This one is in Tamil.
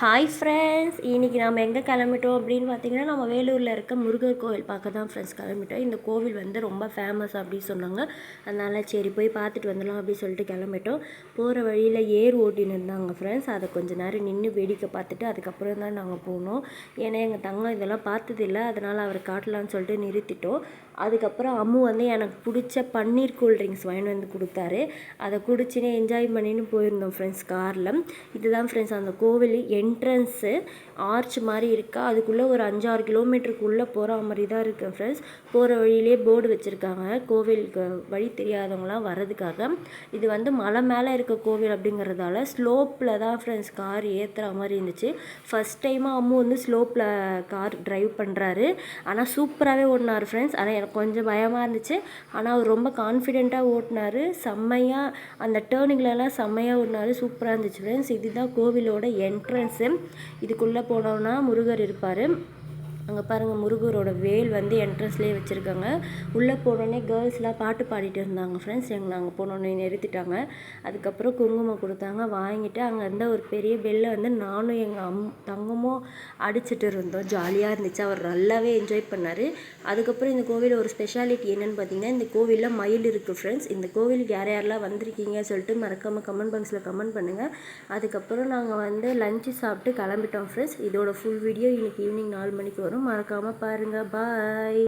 ஹாய் ஃப்ரெண்ட்ஸ், இன்றைக்கி நம்ம எங்கே கிளம்பிட்டோம் அப்படின்னு பார்த்தீங்கன்னா, நம்ம வேலூரில் இருக்க முருகர் கோவில் பார்க்க தான் ஃப்ரெண்ட்ஸ் கிளம்பிட்டோம். இந்த கோவில் வந்து ரொம்ப ஃபேமஸ் அப்படின்னு சொன்னாங்க. அதனால் சரி போய் பார்த்துட்டு வந்துடலாம் அப்படின்னு சொல்லிட்டு கிளம்பிட்டோம். போகிற வழியில் ஏர் ஓட்டின்னு இருந்தாங்க ஃப்ரெண்ட்ஸ். அதை கொஞ்சம் நேரம் நின்று வேடிக்கை பார்த்துட்டு அதுக்கப்புறம் தான் நாங்கள் போனோம். ஏன்னா எங்கள் தங்கம் இதெல்லாம் பார்த்ததில்ல, அதனால் அவர் காட்டலான்னு சொல்லிட்டு நிறுத்திட்டோம். அதுக்கப்புறம் அம்மு வந்து எனக்கு பிடிச்ச பன்னீர் கூல்ட்ரிங்க்ஸ் வாங்கிட்டு வந்து கொடுத்தாரு. அதை குடிச்சுன்னு என்ஜாய் பண்ணின்னு போயிருந்தோம் ஃப்ரெண்ட்ஸ் காரில். இதுதான் ஃப்ரெண்ட்ஸ் அந்த கோவில் என்ட்ரன்ஸு. ஆர்ச் மாதிரி இருக்கா, அதுக்குள்ளே ஒரு 5-6 கிலோமீட்டருக்குள்ளே போகிற மாதிரி தான் இருக்குது ஃப்ரெண்ட்ஸ். போகிற வழியிலே போர்டு வச்சுருக்காங்க கோவிலுக்கு வழி தெரியாதவங்களாம் வர்றதுக்காக. இது வந்து மலை மேலே இருக்க கோவில் அப்படிங்கிறதால ஸ்லோப்பில் தான் ஃப்ரெண்ட்ஸ் கார் ஏற்றுற மாதிரி இருந்துச்சு. ஃபஸ்ட் டைமாக அம்மு வந்து ஸ்லோப்பில் கார் ட்ரைவ் பண்ணுறாரு. ஆனால் சூப்பராகவே ஓடினார் ஃப்ரெண்ட்ஸ். ஆனால் எனக்கு கொஞ்சம் பயமாக இருந்துச்சு. ஆனால் அவர் ரொம்ப கான்ஃபிடெண்ட்டாக ஓட்டினார். செம்மையாக அந்த டேர்னிங்லலாம் செம்மையாக ஓடினார். சூப்பராக இருந்துச்சு ஃப்ரெண்ட்ஸ். இதுதான் கோவிலோட என்ட்ரன்ஸு. இதுக்குள்ளே போனோன்னா முருகர் இருப்பார். அங்கே பாருங்கள், முருகரோட வேல் வந்து என்ட்ரன்ஸ்லேயே வச்சுருக்காங்க. உள்ளே போனோடனே கேர்ள்ஸ்லாம் பாட்டு பாடிட்டு இருந்தாங்க ஃப்ரெண்ட்ஸ். எங்களை அங்கே போனோடனே நிறுத்திட்டாங்க. அதுக்கப்புறம் குங்குமம் கொடுத்தாங்க, வாங்கிட்டு அங்கே இருந்த ஒரு பெரிய பெல்லை வந்து நானும் எங்கள் தங்கமும் அடிச்சுட்டு இருந்தோம். ஜாலியாக இருந்துச்சு. அவர் நல்லாவே என்ஜாய் பண்ணார். அதுக்கப்புறம் இந்த கோவில் ஒரு ஸ்பெஷாலிட்டி என்னென்னு பார்த்தீங்கன்னா, இந்த கோவிலில் மயில் இருக்குது ஃப்ரெண்ட்ஸ். இந்த கோவிலுக்கு யாரெல்லாம் வந்திருக்கீங்க சொல்லிட்டு மறக்காமல் கமெண்ட் பாக்ஸில் கமெண்ட் பண்ணுங்கள். அதுக்கப்புறம் நாங்கள் வந்து லஞ்சு சாப்பிட்டு கிளம்பிட்டோம் ஃப்ரெண்ட்ஸ். இதோட ஃபுல் வீடியோ இன்றைக்கி ஈவினிங் 4 மணிக்கு வரும். மறக்காமல் பாருங்கள். பாய்.